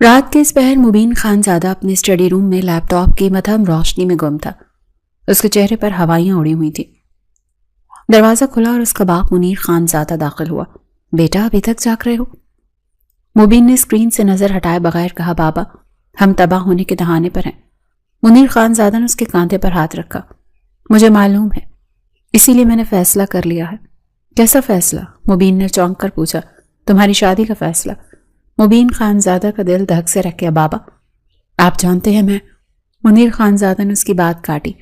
رات کے اس پہر مبین خانزادہ اپنے اسٹڈی روم میں لیپ ٹاپ کی مدھم روشنی میں گم تھا۔ اس کے چہرے پر ہوائیاں اڑی ہوئی تھی۔ دروازہ کھلا اور اس کا باپ منیر خانزادہ داخل ہوا۔ بیٹا ابھی تک جاگ رہے ہو؟ مبین نے اسکرین سے نظر ہٹائے بغیر کہا، بابا ہم تباہ ہونے کے دہانے پر ہیں۔ منیر خانزادہ نے اس کے کاندھے پر ہاتھ رکھا۔ مجھے معلوم ہے، اسی لیے میں نے فیصلہ کر لیا ہے۔ کیسا فیصلہ؟ مبین نے چونک کر پوچھا۔ تمہاری شادی کا فیصلہ۔ مبین خانزادہ کا دل دھک سے رکھ گیا۔ بابا آپ جانتے ہیں منیر خانزادہ نے اس کی بات کاٹی۔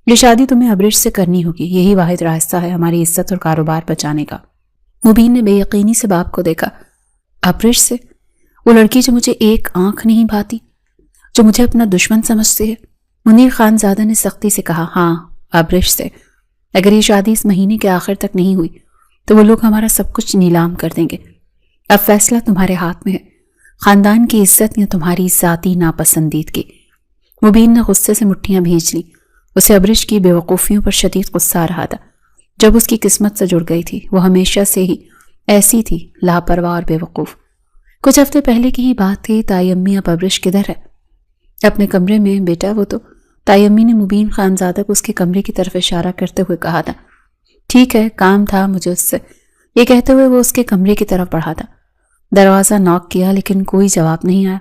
یہ شادی تمہیں ابرش سے کرنی ہوگی، یہی واحد راستہ ہے ہماری عزت اور کاروبار بچانے کا۔ مبین نے بے یقینی سے باپ کو دیکھا۔ ابرش سے؟ وہ لڑکی جو مجھے ایک آنکھ نہیں بھاتی، جو مجھے اپنا دشمن سمجھتی ہے؟ منیر خانزادہ نے سختی سے کہا، ہاں ابرش سے۔ اگر یہ شادی اس مہینے کے آخر تک نہیں ہوئی تو وہ لوگ ہمارا سب کچھ نیلام کر دیں گے۔ اب فیصلہ تمہارے ہاتھ میں ہے، خاندان کی عزت یا تمہاری ذاتی ناپسندیدگی۔ مبین نے غصے سے مٹھیاں بھیج لی۔ اسے ابرش کی بے وقوفیوں پر شدید غصہ آ رہا تھا۔ جب اس کی قسمت سے جڑ گئی تھی، وہ ہمیشہ سے ہی ایسی تھی، لاپرواہ اور بے وقوف۔ کچھ ہفتے پہلے کی ہی بات تھی۔ تائی امی اب ابرش کدھر ہے؟ اپنے کمرے میں بیٹا۔ وہ تو تائی امی نے مبین خانزادہ کو اس کے کمرے کی طرف اشارہ کرتے ہوئے کہا تھا۔ ٹھیک ہے، کام تھا مجھے اس سے، یہ کہتے ہوئے وہ اس کے کمرے کی طرف بڑھا تھا۔ دروازہ ناک کیا لیکن کوئی جواب نہیں آیا۔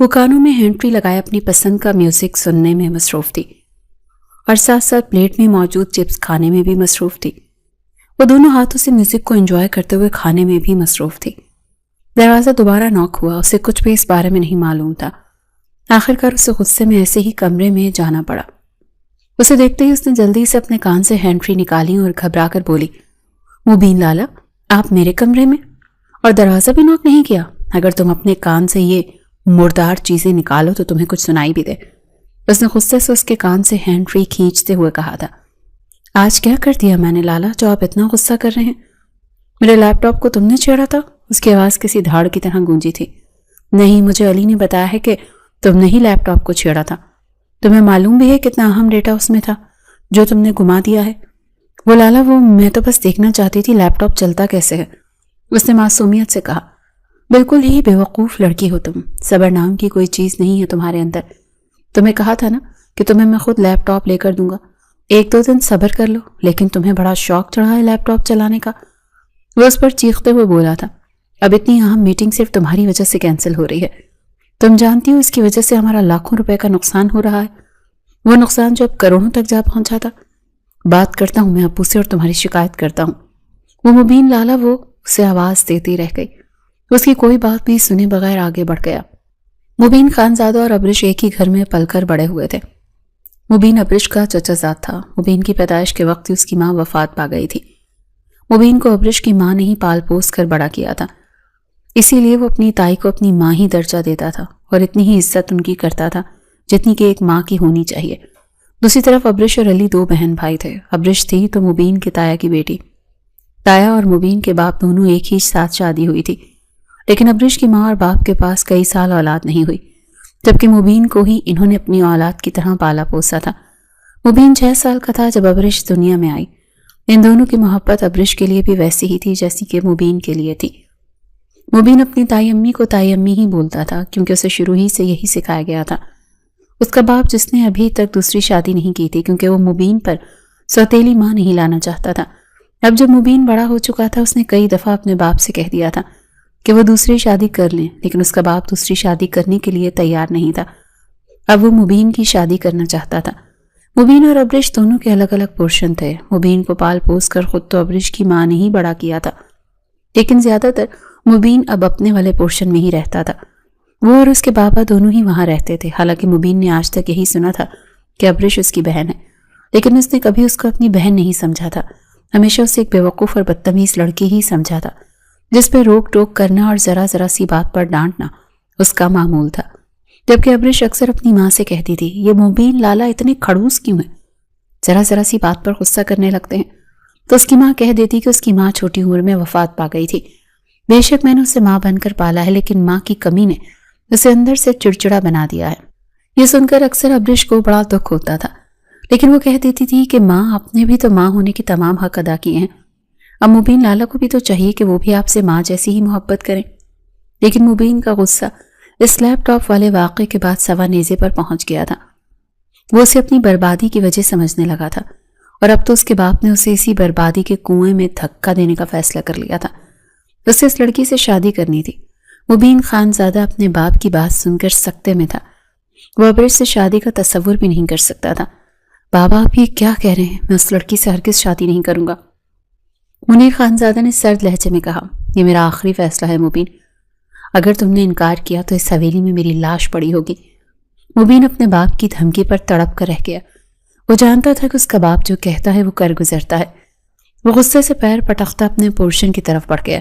وہ کانوں میں ہینڈ فری لگائے اپنی پسند کا میوزک سننے میں مصروف تھی اور ساتھ ساتھ پلیٹ میں موجود چپس کھانے میں بھی مصروف تھی۔ وہ دونوں ہاتھوں سے میوزک کو انجوائے کرتے ہوئے کھانے میں بھی مصروف تھی۔ دروازہ دوبارہ ناک ہوا۔ اسے کچھ بھی اس بارے میں نہیں معلوم تھا۔ آخر کار اسے غصے میں ایسے ہی کمرے میں جانا پڑا۔ اسے دیکھتے ہی اس نے جلدی سے اپنے کان سے ہینڈ فری نکالی اور گھبرا کر بولی، مبین لالا آپ میرے کمرے میں اور دروازہ بھی ناک نہیں کیا؟ اگر تم اپنے کان سے یہ مردار چیزیں نکالو تو تمہیں کچھ سنائی بھی دے۔ اس نے غصے سے اس کے کان سے ہینڈ فری کھینچتے ہوئے کہا تھا، آج کیا کر دیا میں نے لالا جو آپ اتنا غصہ کر رہے ہیں؟ میرے لیپ ٹاپ کو تم نے چھیڑا تھا؟ اس کی آواز کسی دھاڑ کی طرح گونجی تھی۔ نہیں، مجھے علی نے بتایا ہے کہ تم نے ہی لیپ ٹاپ کو چھیڑا تھا۔ تمہیں معلوم بھی ہے کتنا اہم ڈیٹا اس میں تھا جو تم نے گما دیا ہے؟ وہ لالا میں تو بس دیکھنا چاہتی تھی لیپ ٹاپ چلتا کیسے ہے، اس نے معصومیت سے کہا۔ بالکل ہی بے وقوف لڑکی ہو تم، صبر نام کی کوئی چیز نہیں ہے تمہارے اندر۔ تمہیں کہا تھا نا کہ تمہیں میں خود لیپ ٹاپ لے کر دوں گا، ایک دو دن صبر کر لو، لیکن تمہیں بڑا شوق چڑھا ہے لیپ ٹاپ چلانے کا۔ وہ اس پر چیختے ہوئے بولا تھا، اب اتنی اہم میٹنگ صرف تمہاری وجہ سے کینسل ہو رہی ہے۔ تم جانتی ہو اس کی وجہ سے ہمارا لاکھوں روپے کا نقصان ہو رہا ہے، وہ نقصان جو اب کروڑوں تک جا پہنچا تھا۔ بات کرتا ہوں میں ابو سے اور تمہاری شکایت کرتا ہوں۔ وہ مبین لالا وہ اسے آواز دیتی رہ گئی۔ اس کی کوئی بات بھی سنے بغیر آگے بڑھ گیا۔ مبین خانزادہ اور ابرش ایک ہی گھر میں پل کر بڑے ہوئے تھے۔ مبین ابرش کا چچا زاد تھا۔ مبین کی پیدائش کے وقت ہی اس کی ماں وفات پا گئی تھی۔ مبین کو ابرش کی ماں نے ہی پال پوس کر بڑا کیا تھا، اسی لیے وہ اپنی تائی کو اپنی ماں ہی درجہ دیتا تھا اور اتنی ہی عزت ان کی کرتا تھا جتنی کہ ایک ماں کی ہونی چاہیے۔ دوسری طرف ابرش اور علی دو بہن بھائی تھے۔ ابرش تھی تو مبین کے تایا کی بیٹی۔ تایا اور مبین کے باپ دونوں ایک ہی ساتھ شادی ہوئی تھی، لیکن ابرش کی ماں اور باپ کے پاس کئی سال اولاد نہیں ہوئی، جبکہ مبین کو ہی انہوں نے اپنی اولاد کی طرح پالا پوسا تھا۔ مبین 6 سال کا تھا جب ابرش دنیا میں آئی۔ ان دونوں کی محبت ابرش کے لیے بھی ویسی ہی تھی جیسی کہ مبین کے لیے تھی۔ مبین اپنی تائی امی کو تائی امی ہی بولتا تھا کیونکہ اسے شروع ہی سے یہی سکھایا گیا تھا۔ اس کا باپ جس نے ابھی تک دوسری شادی نہیں کی تھی کیونکہ وہ مبین پر سوتیلی ماں نہیں لانا چاہتا تھا، اب جب مبین بڑا ہو چکا تھا اس نے کئی دفعہ اپنے باپ سے کہہ دیا تھا کہ وہ دوسری شادی کر لیں، لیکن اس کا باپ دوسری شادی کرنے کے لیے تیار نہیں تھا۔ اب وہ مبین کی شادی کرنا چاہتا تھا۔ مبین اور ابرش دونوں کے الگ الگ پورشن تھے۔ مبین کو پال پوس کر خود تو ابرش کی ماں نے ہی بڑا کیا تھا، لیکن زیادہ تر مبین اب اپنے والے پورشن میں ہی رہتا تھا۔ وہ اور اس کے بابا دونوں ہی وہاں رہتے تھے۔ حالانکہ مبین نے آج تک یہی سنا تھا کہ ابرش اس کی بہن ہے، لیکن اس نے کبھی اس کو اپنی بہن نہیں سمجھا تھا۔ ہمیشہ اسے ایک بیوقوف اور بدتمیز لڑکی ہی سمجھا تھا جس پہ روک ٹوک کرنا اور ذرا ذرا سی بات پر ڈانٹنا اس کا معمول تھا۔ جبکہ ابرش اکثر اپنی ماں سے کہتی تھی، یہ مبین لالا اتنے کھڑوس کیوں ہیں، ذرا ذرا سی بات پر غصہ کرنے لگتے ہیں۔ تو اس کی ماں کہہ دیتی کہ اس کی ماں چھوٹی عمر میں وفات پا گئی تھی۔ بے شک میں نے اسے ماں بن کر پالا ہے، لیکن ماں کی کمی نے اسے اندر سے چڑچڑا بنا دیا ہے۔ یہ سن کر اکثر ابرش کو بڑا دکھ ہوتا تھا، لیکن وہ کہہ دیتی تھی کہ ماں آپ نے بھی تو ماں ہونے کے تمام حق ادا کیے ہیں، اب مبین لالا کو بھی تو چاہیے کہ وہ بھی آپ سے ماں جیسی ہی محبت کریں۔ لیکن مبین کا غصہ اس لیپ ٹاپ والے واقعے کے بعد سوا نیزے پر پہنچ گیا تھا۔ وہ اسے اپنی بربادی کی وجہ سمجھنے لگا تھا، اور اب تو اس کے باپ نے اسے اسی بربادی کے کنویں میں دھکا دینے کا فیصلہ کر لیا تھا۔ اسے اس لڑکی سے شادی کرنی تھی۔ مبین خان زادہ اپنے باپ کی بات سن کر سکتے میں تھا۔ وہ ابرش سے شادی کا تصور بھی نہیں کر سکتا تھا۔ بابا آپ یہ کیا کہہ رہے ہیں؟ میں اس لڑکی سے ہرگز شادی نہیں کروں گا۔ منیر خان زادہ نے سرد لہجے میں کہا، یہ میرا آخری فیصلہ ہے مبین، اگر تم نے انکار کیا تو اس حویلی میں میری لاش پڑی ہوگی۔ مبین اپنے باپ کی دھمکی پر تڑپ کر رہ گیا۔ وہ جانتا تھا کہ اس کا باپ جو کہتا ہے وہ کر گزرتا ہے۔ وہ غصے سے پیر پٹکتا اپنے پورشن کی طرف بڑھ گیا۔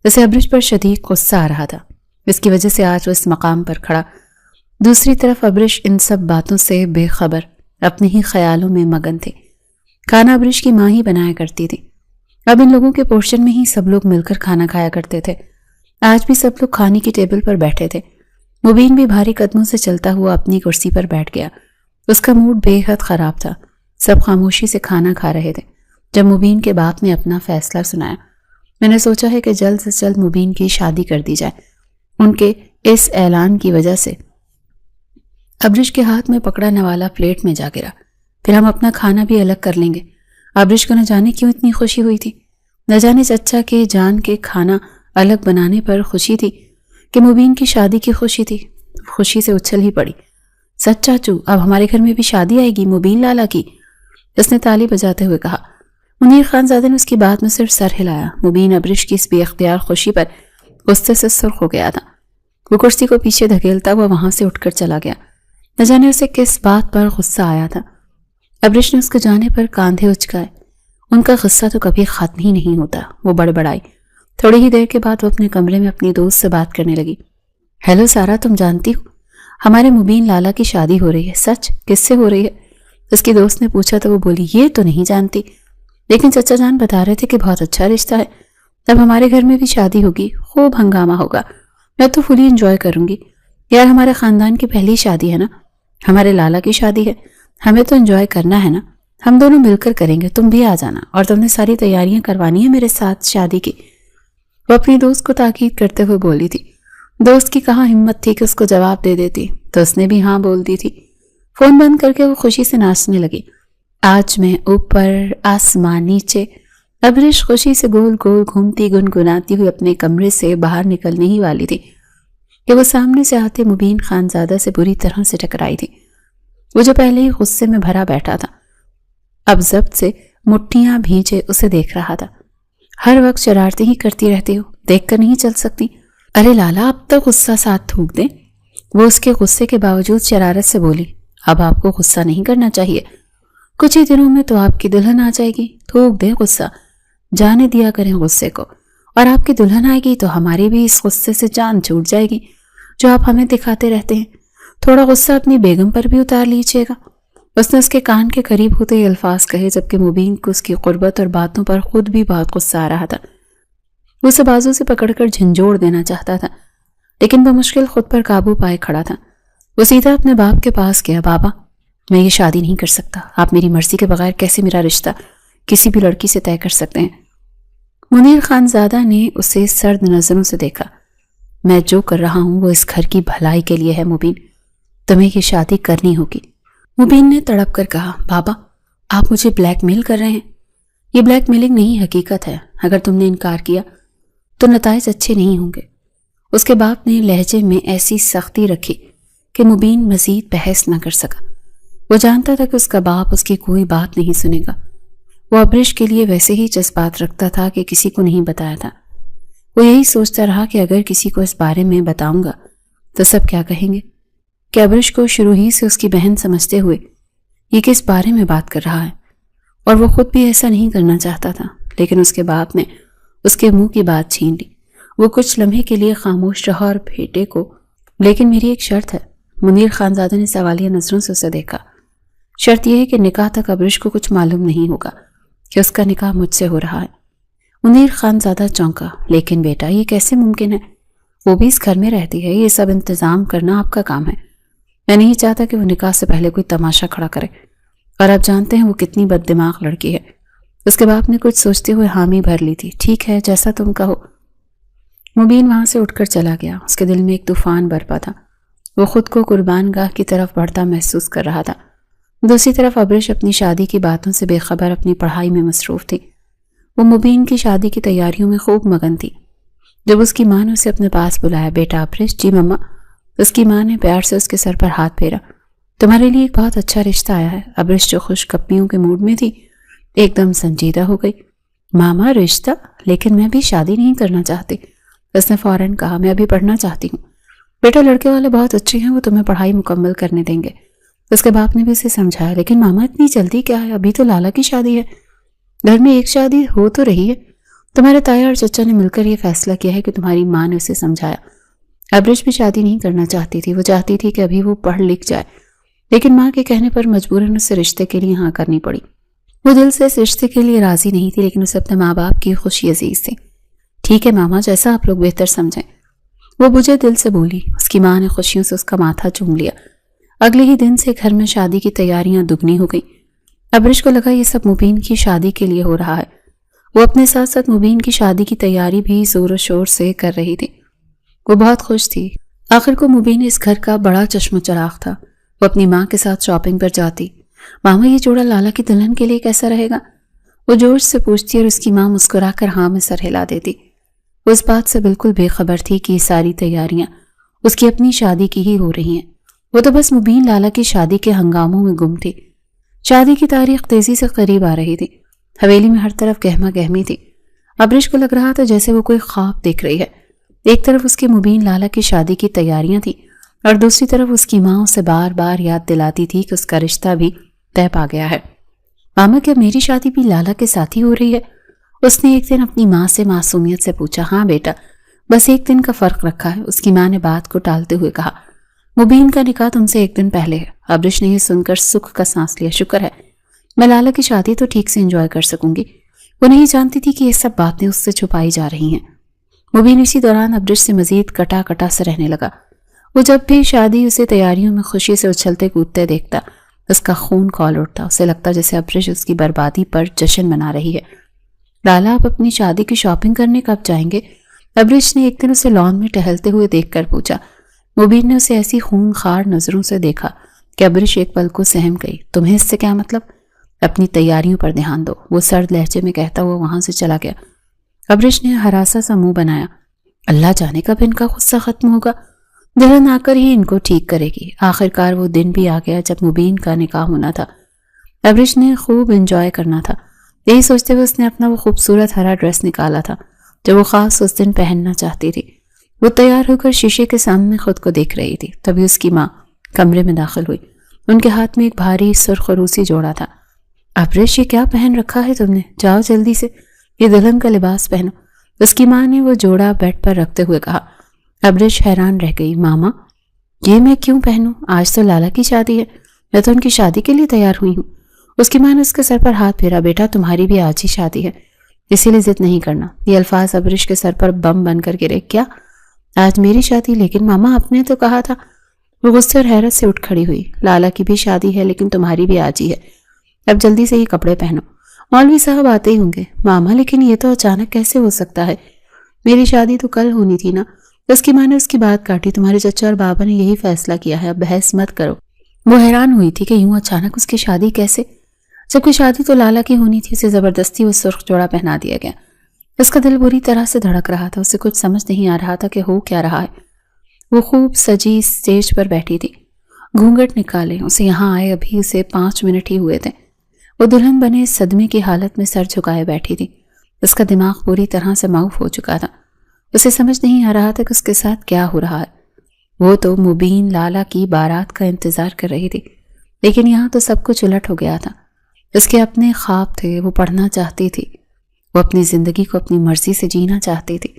اسے ابرش پر شدید غصہ آ رہا تھا، اس کی وجہ سے آج وہ اس مقام پر کھڑا۔ دوسری طرف ابرش ان سب باتوں سے بے خبر اپنے ہی خیالوں میں مگن تھے۔ کھانا ابرش کی ماں ہی بنایا کرتی تھی۔ اب ان لوگوں کے پورشن میں ہی سب لوگ مل کر کھانا کھایا کرتے تھے۔ آج بھی سب لوگ کھانے کی ٹیبل پر بیٹھے تھے۔ مبین بھی بھاری قدموں سے چلتا ہوا اپنی کرسی پر بیٹھ گیا۔ اس کا موڈ بے حد خراب تھا۔ سب خاموشی سے کھانا کھا رہے تھے۔ جب مبین کے باپ نے اپنا فیصلہ سنایا، میں نے سوچا ہے کہ جلد سے جلد مبین کی شادی کر دی جائے۔ ان کے اس اعلان کی وجہ سے ابرش کے ہاتھ میں پکڑا نوالا پلیٹ میں جا گرا۔ پھر ہم اپنا کھانا بھی الگ کر لیں گے۔ ابرش کو نہ جانے کیوں اتنی خوشی ہوئی تھی، نہ جانے چچا کے جان کے کھانا الگ بنانے پر خوشی تھی کہ مبین کی شادی کی خوشی تھی۔ خوشی سے اچھل ہی پڑی۔ سچ چاچو، اب ہمارے گھر میں بھی شادی آئے گی مبین لالا کی، اس نے تالی بجاتے ہوئے کہا۔ منیر خان زادہ نے اس کی بات میں صرف سر ہلایا۔ مبین ابرش کی اس بے اختیار خوشی پر غصے سے سرخ ہو گیا تھا۔ وہ کرسی کو پیچھے دھکیلتا ہوا وہاں سے اٹھ کر چلا گیا۔ نہ جانے اسے کس بات پر غصہ آیا تھا۔ ابرش نے اس کے جانے پر کاندھے اچکائے۔ ان کا غصہ تو کبھی ختم ہی نہیں ہوتا۔ وہ بڑبڑائی۔ تھوڑی ہی دیر کے بعد وہ اپنے کمرے میں اپنی دوست سے بات کرنے لگی۔ ہیلو سارا، تم جانتی ہو ہمارے مبین لالا کی شادی ہو رہی ہے؟ سچ؟ کس سے ہو رہی ہے؟ اس کی دوست نے پوچھا تو وہ بولی، یہ تو نہیں جانتی، لیکن چچا جان بتا رہے تھے کہ بہت اچھا رشتہ ہے، تب ہمارے گھر میں بھی شادی ہوگی، خوب ہنگامہ ہوگا، میں تو فلی انجوائے کروں گی۔ یار ہمارے خاندان کی پہلی شادی ہے نا، ہمارے لالا کی شادی ہے، ہمیں تو انجوائے کرنا ہے نا، ہم دونوں مل کر کریں گے، تم بھی آ جانا، اور تم نے ساری تیاریاں کروانی ہیں میرے ساتھ شادی کی۔ وہ اپنی دوست کو تاکید کرتے ہوئے بولی تھی۔ دوست کی کہاں ہمت تھی کہ اس کو جواب دے دیتی، تو اس نے بھی ہاں بول دی تھی۔ فون بند کر کے وہ خوشی سے ناچنے لگی۔ آج میں اوپر آسمان نیچے۔ ابرش خوشی سے گول گول گھومتی گنگناتی ہوئی اپنے کمرے سے باہر نکلنے ہی والی تھی کہ وہ سامنے سے آتے مبین خان زادہ سے بری طرح سے ٹکرائی تھی۔ وہ جو پہلے ہی غصے میں بھرا بیٹھا تھا، اب ضبط سے مٹھیاں بھینچے اسے دیکھ رہا تھا۔ ہر وقت شرارتیں ہی کرتی رہتی ہو، دیکھ کر نہیں چل سکتی؟ ارے لالا، اب تک غصہ ساتھ تھوک دیں۔ وہ اس کے غصے کے باوجود شرارت سے بولی، اب آپ کو غصہ نہیں کرنا چاہیے، کچھ ہی دنوں میں تو آپ کی دلہن آ جائے گی، تھوک دیں غصہ، جانے دیا کریں غصے کو، اور آپ کی دلہن آئے گی تو ہماری بھی اس غصے سے جان چھوٹ جائے گی جو آپ ہمیں دکھاتے رہتے ہیں۔ تھوڑا غصہ اپنی بیگم پر بھی اتار لیجیے گا۔ اس نے اس کے کان کے قریب ہوتے ہی الفاظ کہے، جبکہ مبین کو اس کی قربت اور باتوں پر خود بھی بہت غصہ آ رہا تھا۔ وہ اسے بازو سے پکڑ کر جھنجھوڑ دینا چاہتا تھا، لیکن بمشکل خود پر قابو پائے کھڑا تھا۔ وہ سیدھا اپنے باپ کے پاس گیا۔ بابا، میں یہ شادی نہیں کر سکتا، آپ میری مرضی کے بغیر کیسے میرا رشتہ کسی بھی لڑکی سے طے کر سکتے ہیں؟ منیر خان زادہ نے اسے سرد نظروں سے دیکھا۔ میں جو کر رہا ہوں وہ اس گھر کی بھلائی کے لیے ہے مبین، تمہیں یہ شادی کرنی ہوگی۔ مبین نے تڑپ کر کہا، بابا آپ مجھے بلیک میل کر رہے ہیں؟ یہ بلیک میلنگ نہیں، حقیقت ہے، اگر تم نے انکار کیا تو نتائج اچھے نہیں ہوں گے۔ اس کے باپ نے لہجے میں ایسی سختی رکھی کہ مبین مزید بحث نہ کر سکا۔ وہ جانتا تھا کہ اس کا باپ اس کی کوئی بات نہیں سنے گا۔ وہ ابرش کے لیے ویسے ہی جذبات رکھتا تھا کہ کسی کو نہیں بتایا تھا۔ وہ یہی سوچتا رہا کہ اگر کسی کو اس بارے میں بتاؤں گا تو سب کیا کہیں گے، کہ ابرش کو شروع ہی سے اس کی بہن سمجھتے ہوئے یہ کس بارے میں بات کر رہا ہے، اور وہ خود بھی ایسا نہیں کرنا چاہتا تھا، لیکن اس کے باپ نے اس کے منہ کی بات چھین لی۔ وہ کچھ لمحے کے لیے خاموش رہا اور بیٹے کو، لیکن میری ایک شرط ہے۔ منیر خان زادہ نے سوالیہ نظروں سے اسے دیکھا۔ شرط یہ ہے کہ نکاح تک ابرش کو کچھ معلوم نہیں ہوگا کہ اس کا نکاح مجھ سے ہو رہا ہے۔ منیر خان زادہ چونکا، لیکن بیٹا یہ کیسے ممکن ہے؟ وہ بھی اس گھر میں رہتی ہے، یہ سب انتظام کرنا آپ کا کام ہے۔ میں نہیں چاہتا کہ وہ نکاح سے پہلے کوئی تماشا کھڑا کرے، اور آپ جانتے ہیں وہ کتنی بد دماغ لڑکی ہے۔ اس کے باپ نے کچھ سوچتے ہوئے حامی بھر لی تھی۔ ٹھیک ہے، جیسا تم کہو۔ مبین وہاں سے اٹھ کر چلا گیا۔ اس کے دل میں ایک طوفان برپا تھا۔ وہ خود کو قربان گاہ کی طرف بڑھتا محسوس کر رہا تھا۔ دوسری طرف ابرش اپنی شادی کی باتوں سے بے خبر اپنی پڑھائی میں مصروف تھی۔ وہ مبین کی شادی کی تیاریوں میں خوب مگن تھی۔ جب اس کی ماں نے اسے اپنے پاس بلایا، بیٹا ابرش۔ جی مما۔ اس کی ماں نے پیار سے اس کے سر پر ہاتھ پھیرا۔ تمہارے لیے ایک بہت اچھا رشتہ آیا ہے۔ ابرش جو خوش کپیوں کے موڈ میں تھی ایک دم سنجیدہ ہو گئی۔ ماما رشتہ؟ لیکن میں بھی شادی نہیں کرنا چاہتی۔ اس نے فوراً کہا، میں ابھی پڑھنا چاہتی ہوں۔ بیٹا لڑکے والے بہت اچھے ہیں، وہ تمہیں پڑھائی مکمل کرنے دیں گے۔ اس کے باپ نے بھی اسے سمجھایا، لیکن ماما اتنی جلدی کیا ہے؟ ابھی تو لالا کی شادی ہے۔ گھر میں ایک شادی ہو تو رہی ہے۔ تمہارے تایا اور چچا نے مل کر یہ فیصلہ کیا ہے کہ تمہاری ماں نے اسے سمجھایا۔ ابرش بھی شادی نہیں کرنا چاہتی تھی۔ وہ چاہتی تھی کہ ابھی وہ پڑھ لکھ جائے، لیکن ماں کے کہنے پر مجبوراً اسے رشتے کے لیے ہاں کرنی پڑی۔ وہ دل سے اس رشتے کے لیے راضی نہیں تھی، لیکن اسے اپنے ماں باپ کی خوشی عزیز تھی۔ ٹھیک ہے ماما، جیسا آپ لوگ بہتر سمجھیں، وہ بجھے دل سے بولی۔ اس کی ماں نے خوشیوں سے اس کا ماتھا چوم لیا۔ اگلے ہی دن سے گھر میں شادی کی تیاریاں دگنی ہو گئیں۔ ابرش کو لگا یہ سب مبین کی شادی کے لیے ہو رہا ہے۔ وہ اپنے ساتھ ساتھ مبین کی شادی کی تیاری بھی زور و شور سے کر رہی تھی۔ وہ بہت خوش تھی۔ آخر کو مبین اس گھر کا بڑا چشم و چراغ تھا۔ وہ اپنی ماں کے ساتھ شاپنگ پر جاتی۔ ماما یہ جوڑا لالا کی دلہن کے لیے کیسا رہے گا؟ وہ جوش سے پوچھتی اور اس کی ماں مسکرا کر ہاں میں سر ہلا دیتی۔ وہ اس بات سے بالکل بے خبر تھی کہ یہ ساری تیاریاں اس کی اپنی شادی کی ہی ہو رہی ہیں۔ وہ تو بس مبین لالا کی شادی کے ہنگاموں میں گم تھی۔ شادی کی تاریخ تیزی سے قریب آ رہی تھی۔ حویلی میں ہر طرف گہما گہمی تھی۔ ابرش کو لگ رہا تھا جیسے وہ کوئی خواب دیکھ رہی ہے۔ ایک طرف اس کے مبین لالا کی شادی کی تیاریاں تھیں اور دوسری طرف اس کی ماں اسے بار بار یاد دلاتی تھی کہ اس کا رشتہ بھی طے پا گیا ہے۔ ماما کیا میری شادی بھی لالا کے ساتھ ہی ہو رہی ہے؟ اس نے ایک دن اپنی ماں سے معصومیت سے پوچھا۔ ہاں بیٹا، بس ایک دن کا فرق رکھا ہے، اس کی ماں نے بات کو ٹالتے ہوئے کہا۔ مبین کا نکاح تم سے ایک دن پہلے ہے۔ ابرش نے یہ سن کر سکھ کا سانس لیا۔ شکر ہے، میں لالا کی شادی تو ٹھیک سے انجوائے کر سکوں گی۔ وہ نہیں جانتی تھی کہ یہ سب باتیں اس سے چھپائی جا رہی ہیں۔ مبین اسی دوران ابرش سے مزید کٹا کٹا سے رہنے لگا۔ وہ جب بھی شادی اسے تیاریوں میں خوشی سے اچھلتے کودتے دیکھتا، اس کا خون کھول اٹھتا۔ اسے لگتا جیسے ابرش اس کی بربادی پر جشن منا رہی ہے۔ لالا آپ اپنی شادی کی شاپنگ کرنے کب جائیں گے؟ ابرش نے ایک دن اسے لان میں ٹہلتے ہوئے دیکھ کر پوچھا۔ مبین نے اسے ایسی خون خار نظروں سے دیکھا کہ ابرش ایک پل کو سہم گئی۔ تمہیں اس سے کیا مطلب؟ اپنی تیاریوں پر دھیان دو، وہ سرد لہجے میں کہتا ہوا وہاں سے چلا گیا۔ ابرش نے ہراسا سا منہ بنایا۔ اللہ جانے کب ان کا غصہ ختم ہوگا، دلہن آ کر ہی ان کو ٹھیک کرے گی۔ آخرکار وہ دن بھی آ گیا جب مبین کا نکاح ہونا تھا۔ ابرش نے خوب انجوائے کرنا تھا۔ یہی سوچتے ہوئے اس نے اپنا وہ خوبصورت ہرا ڈریس نکالا تھا جو وہ خاص اس دن پہننا چاہتی تھی۔ وہ تیار ہو کر شیشے کے سامنے خود کو دیکھ رہی تھی، تبھی اس کی ماں کمرے میں داخل ہوئی۔ ان کے ہاتھ میں ایک بھاری سرخ روسی جوڑا تھا۔ ابرش یہ کیا پہن رکھا ہے تم نے؟ جاؤ جلدی سے یہ دلہن کا لباس پہنو۔ اس کی ماں نے وہ جوڑا بیڈ پر رکھتے ہوئے کہا۔ ابرش حیران رہ گئی۔ ماما یہ میں کیوں پہنوں؟ آج تو لالا کی شادی ہے، میں تو ان کی شادی کے لیے تیار ہوئی ہوں۔ اس کی ماں نے اس کے سر پر ہاتھ پھیرا۔ بیٹا تمہاری بھی آج ہی شادی ہے، اسی لیے ضد نہیں کرنا۔ یہ الفاظ ابرش کے سر پر بم بن کر گرے۔ کیا آج میری شادی؟ لیکن ماما آپ نے تو کہا تھا۔ وہ غصے اور حیرت سے اٹھ کھڑی ہوئی۔ لالا کی بھی شادی ہے لیکن تمہاری بھی آج ہی ہے، اب جلدی سے یہ کپڑے پہنو، مولوی صاحب آتے ہی ہوں گے۔ ماما لیکن یہ تو اچانک کیسے ہو سکتا ہے؟ میری شادی تو کل ہونی تھی نا۔ اس کی ماں نے اس کی بات کاٹی۔ تمہارے چچا اور بابا نے یہی فیصلہ کیا ہے، اب بحث مت کرو۔ وہ حیران ہوئی تھی کہ یوں اچانک اس کی شادی کیسے، جبکہ شادی تو لالا کی ہونی تھی۔ اسے زبردستی وہ سرخ جوڑا پہنا دیا گیا۔ اس کا دل بری طرح سے دھڑک رہا تھا۔ اسے کچھ سمجھ نہیں آ رہا تھا کہ ہو کیا رہا ہے۔ وہ خوب سجی اسٹیج پر بیٹھی تھی، گھونگھٹ نکالے۔ اسے یہاں آئے ابھی اسے 5 منٹ ہی ہوئے تھے۔ وہ دلہن بنے صدمے کی حالت میں سر جھکائے بیٹھی تھی۔ اس کا دماغ پوری طرح سے معاف ہو چکا تھا۔ اسے سمجھ نہیں آ رہا تھا کہ اس کے ساتھ کیا ہو رہا ہے۔ وہ تو مبین لالا کی بارات کا انتظار کر رہی تھی، لیکن یہاں تو سب کچھ الٹ ہو گیا تھا۔ اس کے اپنے خواب تھے، وہ پڑھنا چاہتی تھی، وہ اپنی زندگی کو اپنی مرضی سے جینا چاہتی تھی،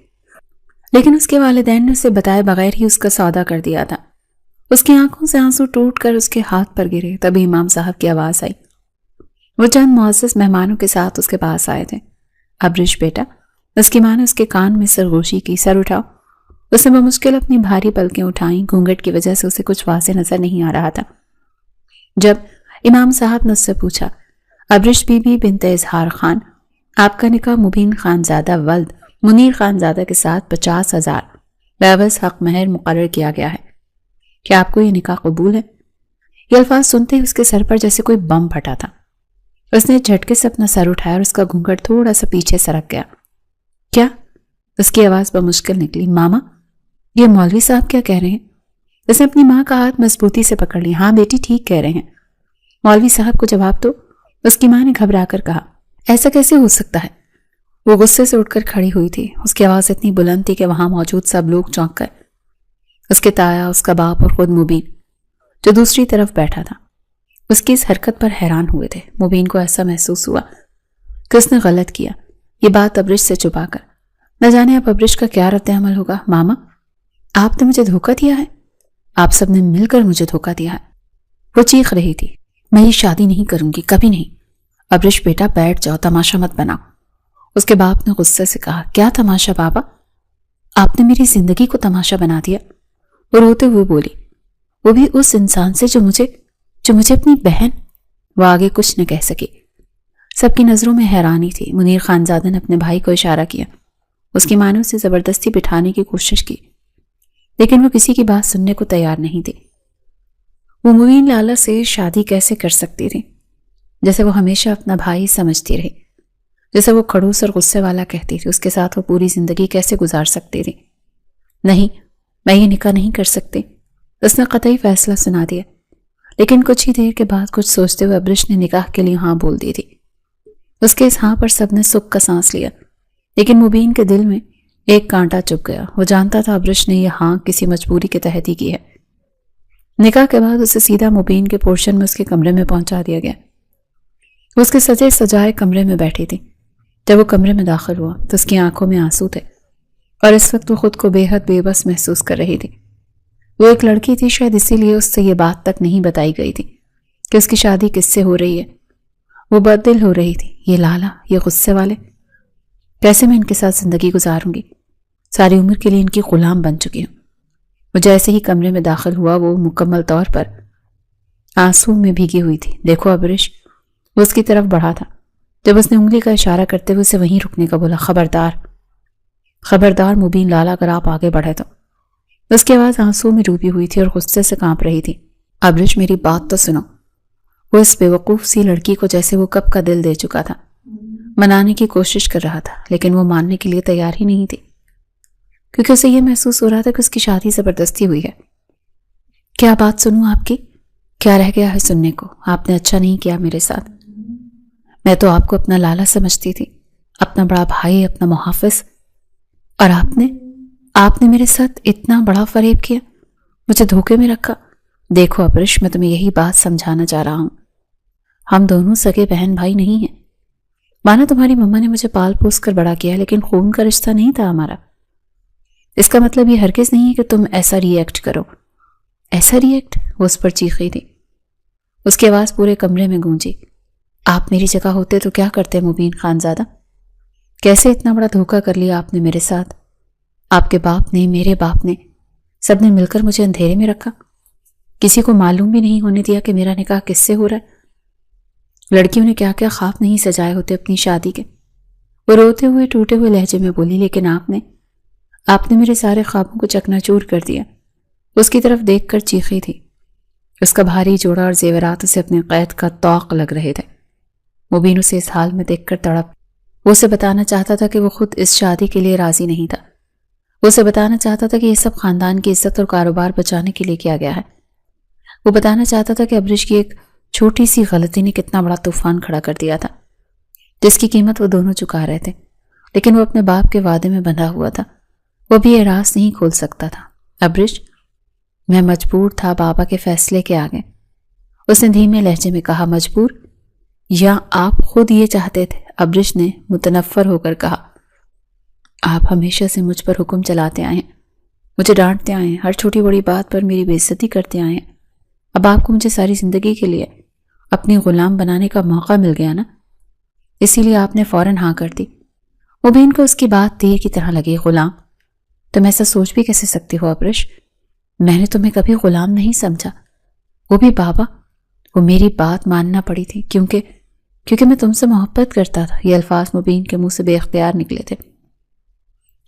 لیکن اس کے والدین نے اسے بتائے بغیر ہی اس کا سودا کر دیا تھا۔ اس کی آنکھوں سے آنسو ٹوٹ کر اس کے ہاتھ پر گرے۔ تبھی امام صاحب کی آواز آئی۔ وہ چند معزز مہمانوں کے ساتھ اس کے پاس آئے تھے۔ ابرش بیٹا، اس کی ماں نے اس کے کان میں سرگوشی کی۔ سر اٹھاؤ۔ اس نے بمشکل اپنی بھاری پلکیں اٹھائیں۔ گھونگھٹ کی وجہ سے اسے کچھ واضح نظر نہیں آ رہا تھا۔ جب امام صاحب نے اس سے پوچھا، ابرش بی بی بنت اظہار خان، آپ کا نکاح مبین خان زادہ ولد منیر خان زادہ کے ساتھ 50,000 بعوض حق مہر مقرر کیا گیا ہے. کیا آپ کو یہ نکاح قبول ہے؟ یہ الفاظ سنتے ہی اس کے سر پر جیسے کوئی بم پھٹا تھا. اس نے جھٹکے سے اپنا سر اٹھایا اور اس کا گھونگھٹ تھوڑا سا پیچھے سرک گیا. کیا؟ اس کی آواز بمشکل نکلی. ماما، یہ مولوی صاحب کیا کہہ رہے ہیں؟ اس نے اپنی ماں کا ہاتھ مضبوطی سے پکڑ لی. ہاں بیٹی، ٹھیک کہہ رہے ہیں. مولوی صاحب کو جواب دو. اس کی ماں نے گھبرا کر کہا. ایسا کیسے ہو سکتا ہے؟ وہ غصے سے اٹھ کر کھڑی ہوئی تھی. اس کی آواز اتنی بلند تھی کہ وہاں موجود سب لوگ چونک گئے. اس کے تایا، اس کا باپ اور خود مبین جو دوسری طرف بیٹھا تھا اس کی اس حرکت پر حیران ہوئے تھے. مبین کو ایسا محسوس ہوا کہ اس نے غلط کیا، یہ بات ابرش سے چھپا کر. نہ جانے اب ابرش کا کیا رد عمل ہوگا. ماما، آپ نے مجھے دھوکہ دیا ہے. آپ سب نے مل کر مجھے دھوکہ دیا ہے. وہ چیخ رہی تھی. میں یہ شادی نہیں کروں گی، کبھی نہیں. ابرش بیٹا بیٹھ جاؤ، تماشا مت بناؤ. اس کے باپ نے غصے سے کہا. کیا تماشا بابا؟ آپ نے میری زندگی کو تماشا بنا دیا. وہ روتے ہوئے بولی. وہ بھی اس انسان سے جو مجھے اپنی بہن. وہ آگے کچھ نہ کہہ سکی. سب کی نظروں میں حیرانی تھی. منیر خانزادہ نے اپنے بھائی کو اشارہ کیا. اس کی ماں نے اسے زبردستی بٹھانے کی کوشش کی لیکن وہ کسی کی بات سننے کو تیار نہیں تھی. وہ مبین لالا سے شادی کیسے کر سکتی تھی جیسے وہ ہمیشہ اپنا بھائی سمجھتی رہی، جیسے وہ کھڑوس اور غصے والا کہتی تھی. اس کے ساتھ وہ پوری زندگی کیسے گزار سکتی تھی؟ نہیں، میں یہ نکاح نہیں کر سکتی. اس نے قطعی فیصلہ سنا دیا. لیکن کچھ ہی دیر کے بعد کچھ سوچتے ہوئے ابرش نے نکاح کے لیے ہاں بول دی تھی. اس کے اس ہاں پر سب نے سکھ کا سانس لیا لیکن مبین کے دل میں ایک کانٹا چبھ گیا. وہ جانتا تھا ابرش نے یہ ہاں کسی مجبوری کے تحت ہی کی ہے. نکاح کے بعد اسے سیدھا مبین کے پورشن میں اس کے کمرے میں پہنچا دیا گیا. وہ اس کے سجے سجائے کمرے میں بیٹھی تھی. جب وہ کمرے میں داخل ہوا تو اس کی آنکھوں میں آنسو تھے اور اس وقت وہ خود کو بے حد بے بس محسوس کر رہی تھی. وہ ایک لڑکی تھی، شاید اسی لیے اس سے یہ بات تک نہیں بتائی گئی تھی کہ اس کی شادی کس سے ہو رہی ہے. وہ بددل ہو رہی تھی. یہ لالا، یہ غصے والے، کیسے میں ان کے ساتھ زندگی گزاروں گی؟ ساری عمر کے لیے ان کی غلام بن چکی ہوں. وہ جیسے ہی کمرے میں داخل ہوا وہ مکمل طور پر آنسو میں بھیگی ہوئی تھی. دیکھو ابرش، وہ اس کی طرف بڑھا تھا. جب اس نے انگلی کا اشارہ کرتے ہوئے اسے وہیں رکنے کا بولا. خبردار مبین لالا، اگر آپ آگے بڑھے تو. اس کی آواز آنسو میں ڈوبی ہوئی تھی اور غصے سے کانپ رہی تھی. ابرش، میری بات تو سنو. وہ اس بے وقوف سی لڑکی کو جیسے وہ کب کا دل دے چکا تھا منانے کی کوشش کر رہا تھا لیکن وہ ماننے کے لیے تیار ہی نہیں تھی کیونکہ اسے یہ محسوس ہو رہا تھا کہ اس کی شادی زبردستی ہوئی ہے. کیا بات سنوں آپ کی؟ کیا رہ گیا ہے سننے کو؟ آپ نے اچھا نہیں کیا میرے ساتھ. میں تو آپ کو اپنا لالا سمجھتی تھی، اپنا بڑا بھائی، اپنا محافظ، اور آپ نے میرے ساتھ اتنا بڑا فریب کیا، مجھے دھوکے میں رکھا. دیکھو ابرش، میں تمہیں یہی بات سمجھانا چاہ رہا ہوں. ہم دونوں سگے بہن بھائی نہیں ہیں. مانا تمہاری مما نے مجھے پال پوس کر بڑا کیا لیکن خون کا رشتہ نہیں تھا ہمارا. اس کا مطلب یہ ہرگز نہیں ہے کہ تم ایسا ری ایکٹ کرو. ایسا ری ایکٹ؟ وہ اس پر چیخی تھی. اس کی آواز پورے کمرے میں گونجی. آپ میری جگہ ہوتے تو کیا کرتے مبین خانزادہ؟ کیسے اتنا بڑا دھوکہ کر لیا آپ نے میرے ساتھ؟ آپ کے باپ نے، میرے باپ نے، سب نے مل کر مجھے اندھیرے میں رکھا. کسی کو معلوم بھی نہیں ہونے دیا کہ میرا نکاح کس سے ہو رہا ہے. لڑکیوں نے کیا کیا خواب نہیں سجائے ہوتے اپنی شادی کے. وہ روتے ہوئے ٹوٹے ہوئے لہجے میں بولی. لیکن آپ نے میرے سارے خوابوں کو چکنا چور کر دیا. اس کی طرف دیکھ کر چیخی تھی. اس کا بھاری جوڑا اور زیورات اسے اپنے قید کا طوق لگ رہے تھے. مبین اسے اس حال میں دیکھ کر تڑپ. وہ اسے بتانا چاہتا تھا کہ وہ خود اس شادی کے لیے راضی نہیں تھا. وہ اسے بتانا چاہتا تھا کہ یہ سب خاندان کی عزت اور کاروبار بچانے کے لیے کیا گیا ہے. وہ بتانا چاہتا تھا کہ ابرش کی ایک چھوٹی سی غلطی نے کتنا بڑا طوفان کھڑا کر دیا تھا جس کی قیمت وہ دونوں چکا رہے تھے. لیکن وہ اپنے باپ کے وعدے میں بندھا ہوا تھا. وہ بھی یہ راز نہیں کھول سکتا تھا. ابرش، میں مجبور تھا بابا کے فیصلے کے آگے. اس نے دھیمے لہجے میں کہا. مجبور؟ یا آپ خود یہ چاہتے تھے؟ ابرش نے متنفر ہو کر کہا. آپ ہمیشہ سے مجھ پر حکم چلاتے آئے ہیں، مجھے ڈانٹتے آئے ہیں، ہر چھوٹی بڑی بات پر میری بے عزتی کرتے آئے ہیں. اب آپ کو مجھے ساری زندگی کے لیے اپنی غلام بنانے کا موقع مل گیا نا، اسی لیے آپ نے فوراً ہاں کر دی. مبین کو اس کی بات تیر کی طرح لگی. غلام؟ تم ایسا سوچ بھی کیسے سکتی ہو ابرش؟ میں نے تمہیں کبھی غلام نہیں سمجھا. وہ بھی بابا، وہ میری بات ماننا پڑی تھی کیونکہ میں تم سے محبت کرتا تھا. یہ الفاظ مبین کے منہ سے بے اختیار نکلے تھے.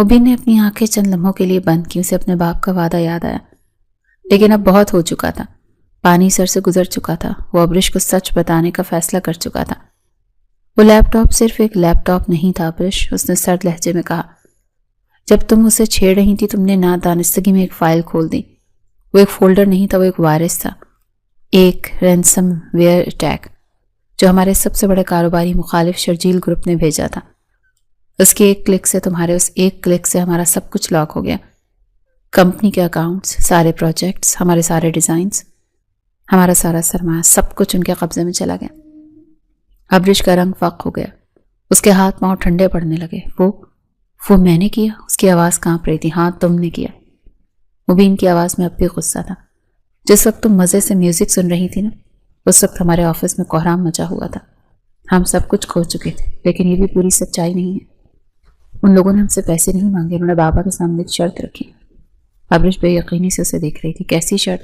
مبین نے اپنی آنکھیں چند لمحوں کے لیے بند کی. اسے اپنے باپ کا وعدہ یاد آیا، لیکن اب بہت ہو چکا تھا. پانی سر سے گزر چکا تھا. وہ ابرش کو سچ بتانے کا فیصلہ کر چکا تھا. وہ لیپ ٹاپ صرف ایک لیپ ٹاپ نہیں تھا ابرش، اس نے سرد لہجے میں کہا. جب تم اسے چھیڑ رہی تھی تم نے نادانستگی میں ایک فائل کھول دی. وہ ایک فولڈر نہیں تھا، وہ ایک وائرس تھا، ایک رینسم ویئر اٹیک جو ہمارے سب سے بڑے کاروباری مخالف شرجیل گروپ نے بھیجا تھا. اس کے ایک کلک سے تمہارے اس ایک کلک سے ہمارا سب کچھ لاک ہو گیا. کمپنی کے اکاؤنٹس، سارے پروجیکٹس، ہمارے سارے ڈیزائنز، ہمارا سارا سرمایہ، سب کچھ ان کے قبضے میں چلا گیا. ابرش کا رنگ فاق ہو گیا. اس کے ہاتھ پاؤں ٹھنڈے پڑنے لگے. وہ میں نے کیا؟ اس کی آواز کانپ رہی تھی. ہاں تم نے کیا. مبین کی آواز میں اب بھی غصہ تھا. جس وقت تم مزے سے میوزک سن رہی تھی نا، اس وقت ہمارے آفس میں کوہرام مچا ہوا تھا. ہم سب کچھ کھو چکے تھے، لیکن یہ بھی پوری سچائی نہیں ہے. ان لوگوں نے ہم سے پیسے نہیں مانگے، انہوں نے بابا کے سامنے ایک شرط رکھی. ابرش بے یقینی سے اسے دیکھ رہی تھی. کیسی شرط؟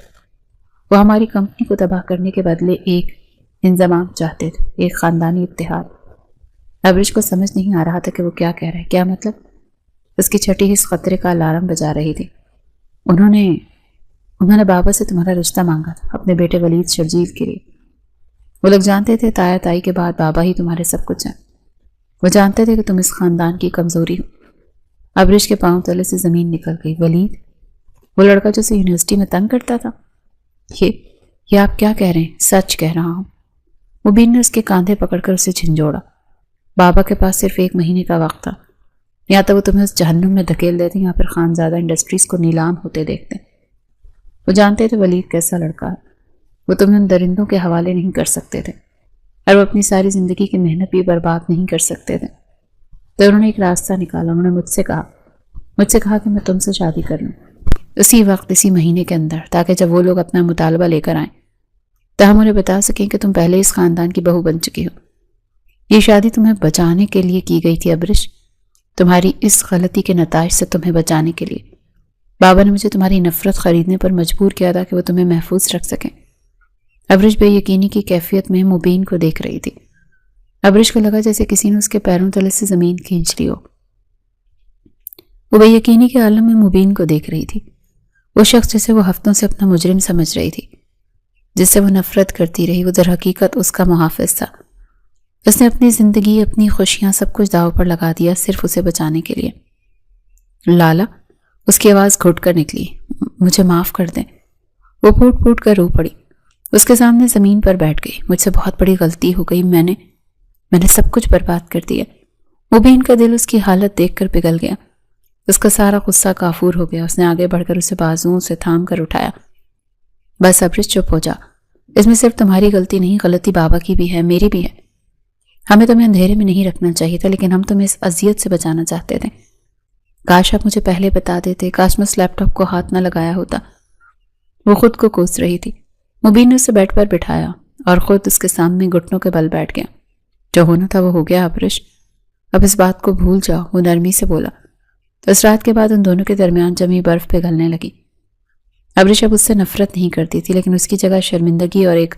وہ ہماری کمپنی کو تباہ کرنے کے بدلے ایک انضمام چاہتے تھے، ایک خاندانی اتحاد. ابرش کو سمجھ نہیں آ رہا تھا کہ وہ کیا کہہ رہا ہے. کیا مطلب؟ اس کی چھٹی حص خطرے کا الارم بجا رہی تھی. انہوں نے بابا سے تمہارا رشتہ مانگا تھا، اپنے بیٹے ولید شرجیل کے لیے. وہ لوگ جانتے تھے تایا تائی کے بعد بابا ہی تمہارے سب کچھ ہیں. وہ جانتے تھے کہ تم اس خاندان کی کمزوری ہو. ابرش کے پاؤں تلے سے زمین نکل گئی. ولید؟ وہ لڑکا جو اسے یونیورسٹی میں تنگ کرتا تھا؟ یہ آپ کیا کہہ رہے ہیں؟ سچ کہہ رہا ہوں. مبین نے اس کے کاندھے پکڑ کر اسے جھنجھوڑا. بابا کے پاس صرف 1 مہینے کا وقت تھا، یا تو وہ تمہیں اس جہنم میں دھکیل دیتے یا پھر خانزادہ انڈسٹریز کو نیلام ہوتے دیکھتے. وہ جانتے تھے ولید کیسا لڑکا ہے. وہ تمہیں ان درندوں کے حوالے نہیں کر سکتے تھے، اور وہ اپنی ساری زندگی کی محنت بھی برباد نہیں کر سکتے تھے. تو انہوں نے ایک راستہ نکالا. انہوں نے مجھ سے کہا کہ میں تم سے شادی کر لوں، اسی وقت، اسی مہینے کے اندر، تاکہ جب وہ لوگ اپنا مطالبہ لے کر آئیں تو ہم انہیں بتا سکیں کہ تم پہلے اس خاندان کی بہو بن چکی ہو. یہ شادی تمہیں بچانے کے لیے کی گئی تھی ابرش، تمہاری اس غلطی کے نتائج سے تمہیں بچانے کے لیے. بابا نے مجھے تمہاری نفرت خریدنے پر مجبور کیا تھا کہ وہ تمہیں محفوظ رکھ سکیں. ابرش بے یقینی کی کیفیت میں مبین کو دیکھ رہی تھی. ابرش کو لگا جیسے کسی نے اس کے پیروں تلے سے زمین کھینچ لی ہو. وہ بے یقینی کے عالم میں مبین کو دیکھ رہی تھی. وہ شخص جسے وہ ہفتوں سے اپنا مجرم سمجھ رہی تھی، جس سے وہ نفرت کرتی رہی، وہ در حقیقت اس کا محافظ تھا. اس نے اپنی زندگی، اپنی خوشیاں، سب کچھ داؤ پر لگا دیا صرف اسے بچانے کے لیے. لالا، اس کی آواز گھٹ کر نکلی. مجھے معاف کر دیں. وہ پھوٹ پھوٹ کر رو پڑی. اس کے سامنے زمین پر بیٹھ گئی. مجھ سے بہت بڑی غلطی ہو گئی. میں نے سب کچھ برباد کر دیا. مبین کا دل اس کی حالت دیکھ کر پگھل گیا. اس کا سارا غصہ کافور ہو گیا. اس نے آگے بڑھ کر اسے بازوؤں سے تھام کر اٹھایا. بس ابرش چپ ہو جا. اس میں صرف تمہاری غلطی نہیں، غلطی بابا کی بھی ہے، میری بھی ہے. ہمیں تمہیں اندھیرے میں نہیں رکھنا چاہیے تھا، لیکن ہم تمہیں اس اذیت سے بچانا چاہتے تھے. کاش آپ مجھے پہلے بتا دیتے، کاش میں اس لیپ ٹاپ کو ہاتھ نہ لگایا ہوتا. وہ خود کو کوس رہی تھی. مبین نے اسے بیڈ پر بٹھایا اور خود اس کے سامنے گھٹنوں کے بل بیٹھ گیا. جو ہونا تھا وہ ہو گیا ابرش، اب اس بات کو بھول جاؤ. وہ نرمی سے بولا. اس رات کے بعد ان دونوں کے درمیان جمی برف پگھلنے لگی. ابرش اب اس سے نفرت نہیں کرتی تھی، لیکن اس کی جگہ شرمندگی اور ایک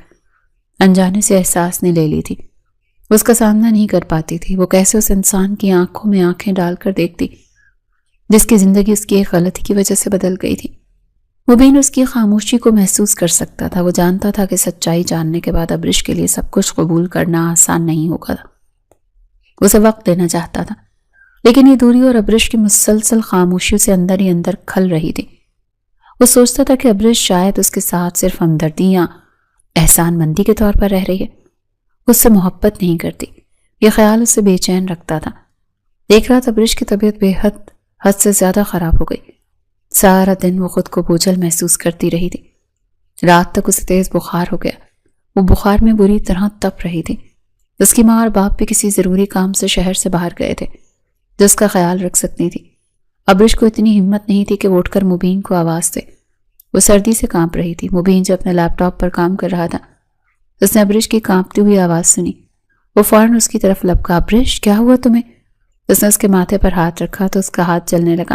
انجانے سے احساس نے لے لی تھی. وہ اس کا سامنا نہیں کر پاتی تھی. وہ کیسے اس انسان کی آنکھوں میں آنکھیں ڈال کر دیکھتی جس کی زندگی اس کی ایک غلطی کی وجہ سے بدل گئی تھی. مبین اس کی خاموشی کو محسوس کر سکتا تھا. وہ جانتا تھا کہ سچائی جاننے کے بعد ابرش کے لیے سب کچھ قبول کرنا آسان نہیں ہوگا. اسے وقت لینا چاہتا تھا، لیکن یہ دوری اور ابرش کی مسلسل خاموشی سے اندر ہی اندر کھل رہی تھی. وہ سوچتا تھا کہ ابرش شاید اس کے ساتھ صرف ہمدردی یا احسان مندی کے طور پر رہ رہی ہے، اس سے محبت نہیں کرتی. یہ خیال اسے بے چین رکھتا تھا. ایک رات ابرش کی طبیعت بے حد سے زیادہ خراب ہو گئی. سارا دن وہ خود کو بوجھل محسوس کرتی رہی تھی. رات تک اسے تیز بخار ہو گیا. وہ بخار میں بری طرح تپ رہی تھی. اس کی ماں اور باپ بھی کسی ضروری کام سے شہر سے باہر گئے تھے جو اس کا خیال رکھ سکتی تھی. ابرش کو اتنی ہمت نہیں تھی کہ وہ اٹھ کر مبین کو آواز دے. وہ سردی سے کانپ رہی تھی. مبین جو اپنے لیپ ٹاپ پر کام کر رہا تھا، اس نے ابرش کی کانپتی ہوئی آواز سنی. وہ فوراً اس کی طرف لپکا. ابرش، کیا ہوا تمہیں؟ اس نے اس کے ماتھے پر ہاتھ رکھا تو اس کا ہاتھ جلنے لگا.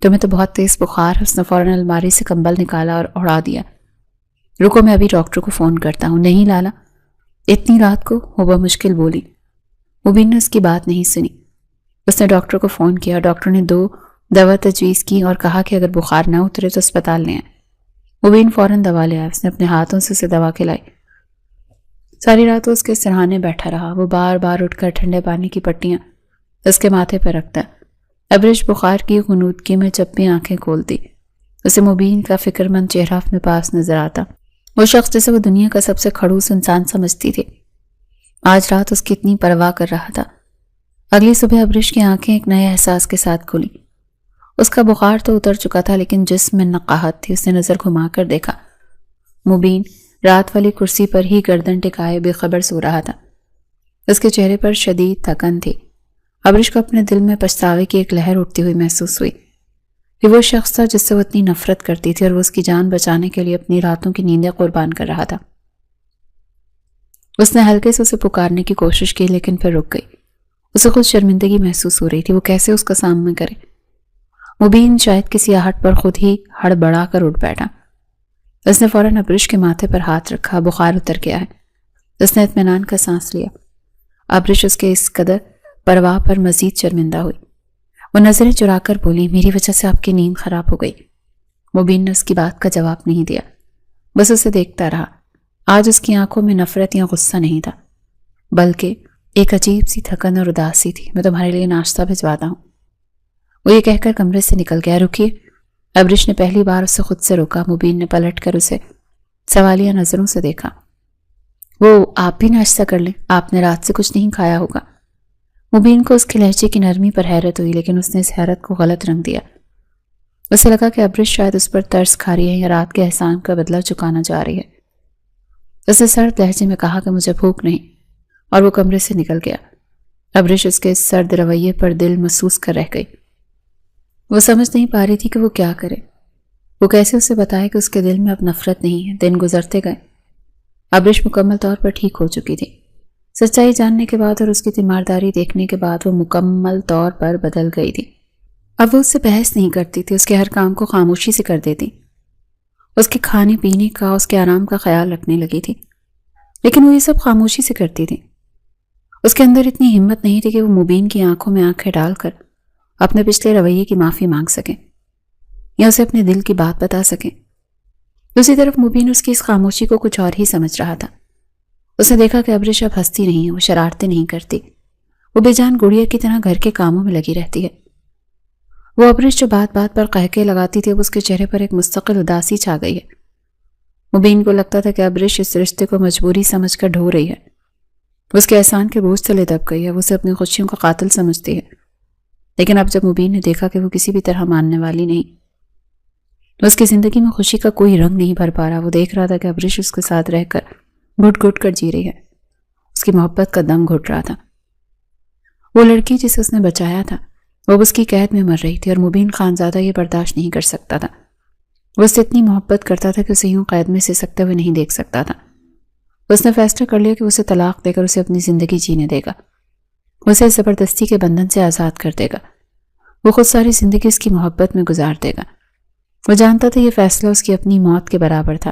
تمہیں تو بہت تیز بخار ہے. اس نے فوراً الماری سے کمبل نکالا اور اڑا دیا. رکو، میں ابھی ڈاکٹر کو فون کرتا ہوں. نہیں لالا، اتنی رات کو؟ وہ بمشکل بولی. مبین نے اس کی بات نہیں سنی. اس نے ڈاکٹر کو فون کیا. ڈاکٹر نے 2 دوا تجویز کی اور کہا کہ اگر بخار نہ اترے تو اسپتال لے آئیں. مبین فوراً دوا لے آیا. اس نے اپنے ہاتھوں سے اسے دوا کھلائی. ساری رات وہ اس کے سرہانے بیٹھا رہا. وہ بار بار اٹھ کر ٹھنڈے پانی کی پٹیاں اس کے ماتھے پر رکھتا. ابرش بخار کی غنودگی میں چپی آنکھیں کھولتی. اسے مبین کا فکر مند چہرہ اپنے پاس نظر آتا. وہ شخص جسے وہ دنیا کا سب سے کھڑوس انسان سمجھتی تھی آج رات اس کی اتنی پرواہ کر رہا تھا. اگلی صبح ابرش کی آنکھیں ایک نئے احساس کے ساتھ کھلی. اس کا بخار تو اتر چکا تھا لیکن جسم میں نقاہت تھی. اس نے نظر گھما کر دیکھا. مبین رات والی کرسی پر ہی گردن ٹکائے بے خبر سو رہا تھا. اس کے چہرے پر شدید تھکن تھی. ابرش کو اپنے دل میں پچھتاوے کی ایک لہر اٹھتی ہوئی محسوس ہوئی. یہ وہ شخص تھا جس سے وہ اتنی نفرت کرتی تھی اور وہ اس کی جان بچانے کے لیے اپنی راتوں کی نیندیں قربان کر رہا تھا. اس نے ہلکے سے اسے پکارنے کی کوشش کی لیکن پھر رک گئی. اسے خود شرمندگی محسوس ہو رہی تھی. وہ کیسے اس کا سامنا کرے؟ مبین شاید کسی آہٹ پر خود ہی ہڑبڑا کر اٹھ بیٹھا. اس نے فوراً ابرش کے ماتھے پر ہاتھ رکھا. بخار اتر گیا ہے. اس نے اطمینان کا سانس لیا. ابرش اس کے اس قدر پرواہ پر مزید شرمندہ ہوئی. وہ نظریں چرا کر بولی میری وجہ سے آپ کی نیند خراب ہو گئی. مبین نے اس کی بات کا جواب نہیں دیا. بس اسے دیکھتا رہا. آج اس کی آنکھوں میں نفرت یا غصہ نہیں تھا بلکہ ایک عجیب سی تھکن اور اداسی تھی. میں تمہارے لیے ناشتہ بھجواتا ہوں. وہ یہ کہہ کر کمرے سے نکل گیا. رکیے. ابرش نے پہلی بار اسے خود سے روکا. مبین نے پلٹ کر اسے سوالیہ نظروں سے دیکھا. وہ آپ بھی ناشتہ کر لیں. آپ نے رات سے کچھ نہیں کھایا ہوگا. مبین کو اس کے لہجے کی نرمی پر حیرت ہوئی لیکن اس نے اس حیرت کو غلط رنگ دیا. اسے لگا کہ ابرش شاید اس پر ترس کھا رہی ہے یا رات کے احسان کا بدلہ چکانا چاہ رہی ہے. اس نے سرد لہجے میں کہا کہ مجھے بھوک نہیں اور وہ کمرے سے نکل گیا. ابرش اس کے سرد رویے پر دل محسوس کر رہ گئی. وہ سمجھ نہیں پا رہی تھی کہ وہ کیا کرے. وہ کیسے اسے بتائے کہ اس کے دل میں اب نفرت نہیں ہے. دن گزرتے گئے. ابرش مکمل طور پر ٹھیک ہو چکی تھی. سچائی جاننے کے بعد اور اس کی تیمارداری دیکھنے کے بعد وہ مکمل طور پر بدل گئی تھی. اب وہ اس سے بحث نہیں کرتی تھی. اس کے ہر کام کو خاموشی سے کر دیتی. اس کے کھانے پینے کا اس کے آرام کا خیال رکھنے لگی تھی لیکن وہ یہ سب خاموشی سے کرتی تھی. اس کے اندر اتنی ہمت نہیں تھی کہ وہ مبین کی آنکھوں میں آنکھیں ڈال کر اپنے پچھلے رویے کی معافی مانگ سکیں یا اسے اپنے دل کی بات بتا سکیں. دوسری طرف مبین اس کی اس خاموشی کو کچھ اور ہی سمجھ رہا تھا. اس نے دیکھا کہ ابرش اب ہنستی نہیں ہے. وہ شرارتیں نہیں کرتی. وہ بے جان گڑیا کی طرح گھر کے کاموں میں لگی رہتی ہے. وہ ابرش جو بات بات پر قہقہے لگاتی تھی اس کے چہرے پر ایک مستقل اداسی چھا گئی ہے. مبین کو لگتا تھا کہ ابرش اس رشتے کو مجبوری سمجھ کر ڈھو رہی ہے. وہ اس کے احسان کے بوجھ تلے دب گئی ہے. وہ اسے اپنی خوشیوں کا قاتل سمجھتی ہے. لیکن اب جب مبین نے دیکھا کہ وہ کسی بھی طرح ماننے والی نہیں, اس کی زندگی میں خوشی کا کوئی رنگ نہیں بھر پا رہا. وہ دیکھ رہا تھا کہ ابرش اس کے ساتھ رہ کر گھٹ گھٹ کر جی رہی ہے. اس کی محبت کا دم گھٹ رہا تھا. وہ لڑکی جسے اس نے بچایا تھا وہ اس کی قید میں مر رہی تھی اور مبین خانزادہ یہ برداشت نہیں کر سکتا تھا. وہ اس سے اتنی محبت کرتا تھا کہ اسے یوں قید میں سکتے ہوئے نہیں دیکھ سکتا تھا. اس نے فیصلہ کر لیا کہ اسے طلاق دے کر اسے اپنی زندگی جینے دے گا. اسے زبردستی کے بندھن سے آزاد کر دے گا. وہ خود ساری زندگی اس کی محبت میں گزار دے گا. وہ جانتا تھا یہ فیصلہ اس کی اپنی موت کے برابر تھا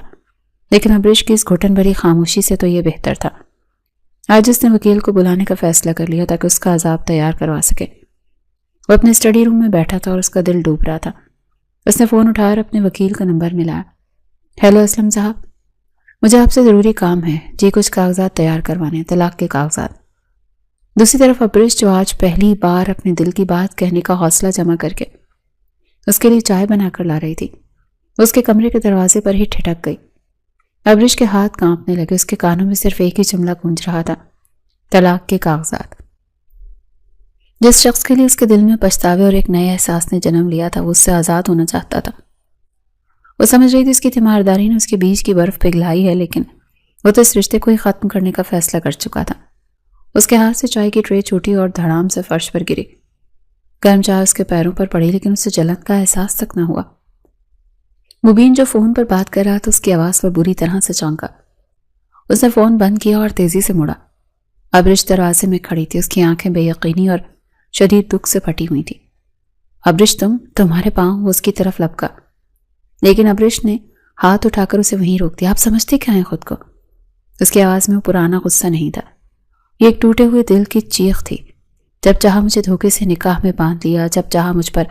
لیکن ابرش کی اس گھٹن بھری خاموشی سے تو یہ بہتر تھا. آج اس نے وکیل کو بلانے کا فیصلہ کر لیا تاکہ اس کا عذاب تیار کروا سکے. وہ اپنے اسٹڈی روم میں بیٹھا تھا اور اس کا دل ڈوب رہا تھا. اس نے فون اٹھا کر اپنے وکیل کا نمبر ملایا. ہیلو اسلم صاحب, مجھے آپ سے ضروری کام ہے. جی کچھ کاغذات تیار کروانے, طلاق کے کاغذات. دوسری طرف ابرش جو آج پہلی بار اپنے دل کی بات کہنے کا حوصلہ جمع کر کے اس کے لیے چائے بنا کر لا رہی تھی, اس کے کمرے کے دروازے پر ہی ٹھٹک گئی. ابرش کے ہاتھ کانپنے لگے. اس کے کانوں میں صرف ایک ہی جملہ گونج رہا تھا, طلاق کے کاغذات. جس شخص کے لیے اس کے دل میں پچھتاوے اور ایک نئے احساس نے جنم لیا تھا وہ اس سے آزاد ہونا چاہتا تھا. وہ سمجھ رہی تھی اس کی تیمارداری نے اس کے بیچ کی برف پگھلائی ہے لیکن وہ تو اس رشتے کو ہی ختم کرنے کا فیصلہ کر چکا تھا. اس کے ہاتھ سے چائے کی ٹرے چھوٹی اور دھڑام سے فرش پر گری. گرم چائے اس کے پیروں پر پڑی لیکن اسے جلن کا احساس تک نہ ہوا. مبین جو فون پر بات کر رہا تھا اس کی آواز پر بری طرح سے چونکا. اس نے فون بند کیا اور تیزی سے مڑا. ابرش دروازے میں کھڑی تھی. اس کی آنکھیں بے یقینی اور شدید دکھ سے پھٹی ہوئی تھی. ابرش تمہارے پاؤں. وہ اس کی طرف لپکا لیکن ابرش نے ہاتھ اٹھا کر اسے وہیں روک دیا. آپ سمجھتے کیا ہیں خود کو؟ اس کی آواز میں وہ پرانا غصہ نہیں تھا, یہ ایک ٹوٹے ہوئے دل کی چیخ تھی. جب چاہا مجھے دھوکے سے نکاح میں باندھ لیا، جب چاہا مجھ پر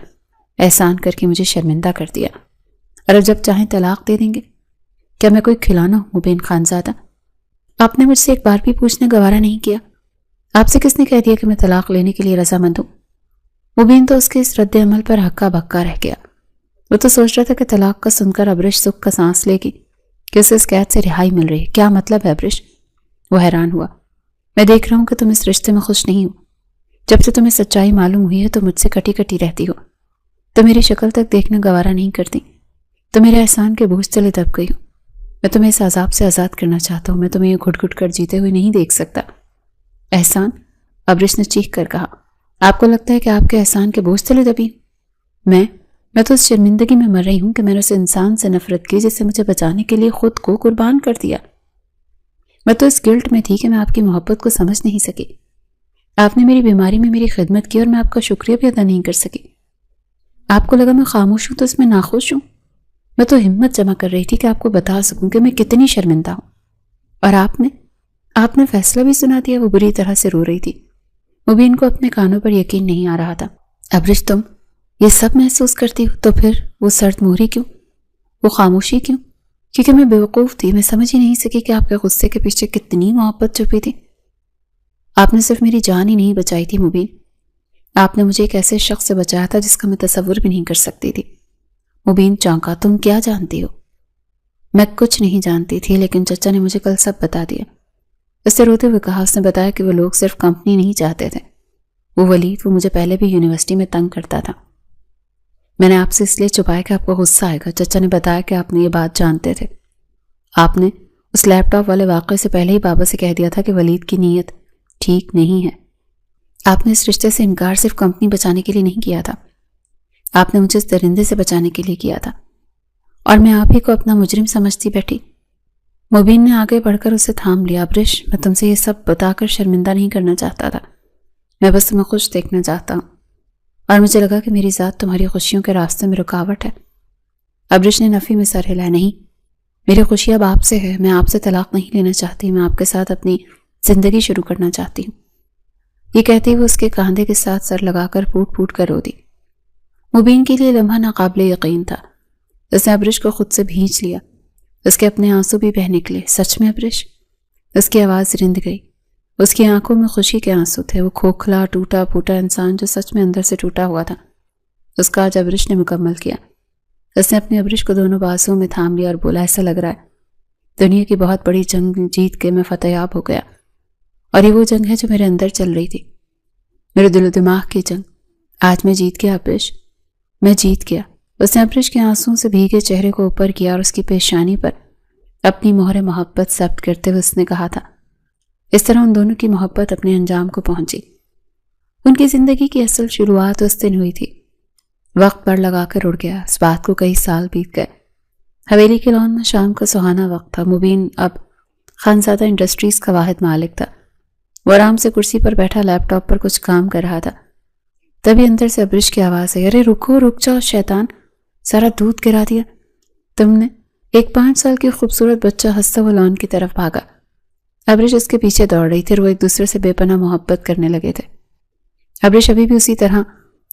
احسان کر کے مجھے شرمندہ کر دیا، اور اب جب چاہیں طلاق دے دیں گے۔ کیا میں کوئی کھلونا ہوں مبین خانزادہ؟ آپ نے مجھ سے ایک بار بھی پوچھنے گوارا نہیں کیا۔ آپ سے کس نے کہہ دیا کہ میں طلاق لینے کے لیے رضامند ہوں؟ مبین تو اس کے اس رد عمل پر ہکا بکا رہ گیا۔ وہ تو سوچ رہا تھا کہ طلاق کا سن کر ابرش سکھ کا سانس لے گی کہ اسے اس قید سے رہائی مل رہی ہے۔ کیا مطلب ہے ابرش؟ وہ حیران ہوا۔ میں دیکھ رہا ہوں کہ تم اس رشتے میں خوش نہیں ہو۔ جب سے تمہیں سچائی معلوم ہوئی ہے تو مجھ سے کٹی کٹی رہتی ہو، تو میری شکل تک دیکھنا گوارا نہیں کرتی، تو میرے احسان کے بوجھ تلے دب گئی ہوں۔ میں تمہیں اس عذاب سے آزاد کرنا چاہتا ہوں، میں تمہیں یہ گھٹ گھٹ کر جیتے ہوئے نہیں دیکھ سکتا۔ احسان؟ ابرش نے چیخ کر کہا۔ آپ کو لگتا ہے کہ آپ کے احسان کے بوجھ تلے دبی؟ میں تو اس شرمندگی میں مر رہی ہوں کہ میں نے اس انسان سے نفرت کی جس سے مجھے بچانے کے لیے خود کو قربان کر دیا۔ میں تو اس گلٹ میں تھی کہ میں آپ کی محبت کو سمجھ نہیں سکی۔ آپ نے میری بیماری میں میری خدمت کی اور میں آپ کا شکریہ بھی ادا نہیں کر سکی۔ آپ کو لگا میں خاموش ہوں تو اس میں ناخوش ہوں؟ میں تو ہمت جمع کر رہی تھی کہ آپ کو بتا سکوں کہ میں کتنی شرمندہ ہوں۔ اور آپ نے فیصلہ بھی سنا دیا۔ وہ بری طرح سے رو رہی تھی۔ مبین کو اپنے کانوں پر یقین نہیں آ رہا تھا۔ ابرش، تم یہ سب محسوس کرتی ہو تو پھر وہ سرد مہری کیوں؟ وہ خاموشی کیوں؟ کیونکہ میں بیوقوف تھی، میں سمجھ ہی نہیں سکی کہ آپ کے غصے کے پیچھے کتنی محبت چھپی تھی۔ آپ نے صرف میری جان ہی نہیں بچائی تھی مبین، آپ نے مجھے ایک ایسے شخص سے بچایا تھا جس کا میں تصور بھی نہیں کر سکتی تھی۔ مبین چونکا۔ تم کیا جانتی ہو؟ میں کچھ نہیں جانتی تھی، لیکن چچا نے مجھے کل سب بتا دیا۔ اس سے روتے ہوئے کہا۔ اس نے بتایا کہ وہ لوگ صرف کمپنی نہیں چاہتے تھے، وہ ولید، وہ مجھے پہلے بھی یونیورسٹی میں تنگ کرتا تھا۔ میں نے آپ سے اس لیے چھپایا کہ آپ کو غصہ آئے گا۔ چچا نے بتایا کہ آپ نے یہ بات جانتے تھے۔ آپ نے اس لیپ ٹاپ والے واقعے سے پہلے ہی بابا سے کہہ دیا تھا کہ ولید کی نیت ٹھیک نہیں ہے۔ آپ نے اس رشتے سے انکار صرف کمپنی بچانے کے لیے نہیں کیا تھا، آپ نے مجھے اس درندے سے بچانے کے لیے کیا تھا، اور میں آپ ہی کو اپنا مجرم سمجھتی بیٹھی۔ مبین نے آگے بڑھ کر اسے تھام لیا۔ ابرش، میں تم سے یہ سب بتا کر شرمندہ نہیں کرنا چاہتا تھا، میں بس تمہیں خوش دیکھنا چاہتا ہوں، اور مجھے لگا کہ میری ذات تمہاری خوشیوں کے راستے میں رکاوٹ ہے۔ ابرش نے نفی میں سر ہلایا۔ نہیں، میری خوشی اب آپ سے ہے، میں آپ سے طلاق نہیں لینا چاہتی، میں آپ کے ساتھ اپنی زندگی شروع کرنا چاہتی ہوں۔ یہ کہتے ہوئے اس کے کاندھے کے ساتھ سر لگا کر پھوٹ پھوٹ کر رو دی۔ مبین کے لیے لمحہ ناقابل یقین تھا۔ اس نے ابرش کو خود سے بھینچ لیا، اس کے اپنے آنسو بھی بہہ نکلے۔ سچ میں ابرش؟ اس کی آواز رند گئی۔ اس کی آنکھوں میں خوشی کے آنسو تھے۔ وہ کھوکھلا ٹوٹا پھوٹا انسان جو سچ میں اندر سے ٹوٹا ہوا تھا، اس کا آج ابرش نے مکمل کیا۔ اس نے اپنے ابرش کو دونوں بازوؤں میں تھام لیا اور بولا، ایسا لگ رہا ہے دنیا کی بہت بڑی جنگ جیت کے میں فتح یاب ہو گیا، اور یہ وہ جنگ ہے جو میرے اندر چل رہی تھی، میرے دل و دماغ کی جنگ۔ آج میں جیت گیا ابرش، میں جیت گیا۔ اس نے ابرش کے آنسوؤں سے بھیگے چہرے کو اوپر کیا اور اس کی پیشانی پر اپنی مہر محبت ثبت کرتے ہوئے اس نے کہا تھا۔ اس طرح ان دونوں کی محبت اپنے انجام کو پہنچی۔ ان کی زندگی کی اصل شروعات اس دن ہوئی تھی۔ وقت پر لگا کر اڑ گیا۔ اس بات کو کئی سال بیت گئے۔ حویلی کے لان میں شام کا سہانا وقت تھا۔ مبین اب خانزادہ انڈسٹریز کا واحد مالک تھا۔ وہ آرام سے کرسی پر بیٹھا لیپ ٹاپ پر کچھ کام کر رہا تھا۔ تبھی اندر سے ابرش کی آواز ہے، ارے رکو، رک جاؤ شیطان، سارا دودھ گرا دیا تم نے۔ ایک 5 سال کی خوبصورت بچہ ہنستا ہوا لان کی طرف بھاگا۔ ابرش اس کے پیچھے دوڑ رہی تھی اور وہ ایک دوسرے سے بے پناہ محبت کرنے لگے تھے۔ ابرش ابھی بھی اسی طرح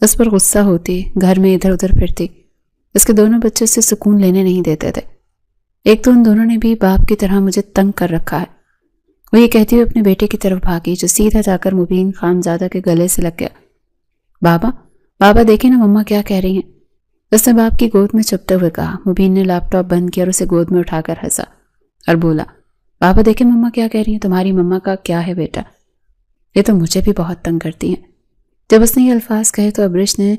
اس پر غصہ ہوتی، گھر میں ادھر ادھر پھرتی۔ اس کے دونوں بچے اسے سکون لینے نہیں دیتے تھے۔ ایک تو ان دونوں نے بھی باپ کی طرح مجھے تنگ کر رکھا ہے، وہ یہ کہتی ہوئے اپنے بیٹے کی طرف بھاگی جو سیدھا جا کر مبین خانزادہ کے گلے سے لگ گیا۔ بابا دیکھیں نا مما کیا کہہ رہی ہیں، اس نے باپ کی گود میں چپتے ہوئے کہا۔ مبین نے لیپ ٹاپ بند کیا اور اسے گود میں اٹھا کر ہنسا اور بولا، بابا دیکھیں مما کیا کہہ رہی ہیں، تمہاری مما کا کیا ہے بیٹا، یہ تو مجھے بھی بہت تنگ کرتی ہیں۔ جب اس نے یہ الفاظ کہے تو ابرش نے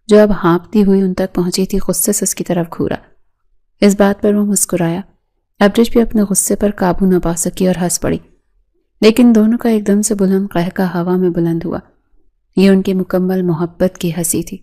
جو اب ہانپتی ہوئی ان تک پہنچی تھی غصے سے اس کی طرف گھورا۔ اس بات پر وہ مسکرایا۔ ابرش بھی اپنے غصے پر قابو نہ پا سکی اور ہنس پڑی، لیکن دونوں کا ایک دم سے بلند قہقہ ہوا میں بلند ہوا۔ یہ ان کی مکمل محبت کی ہنسی تھی۔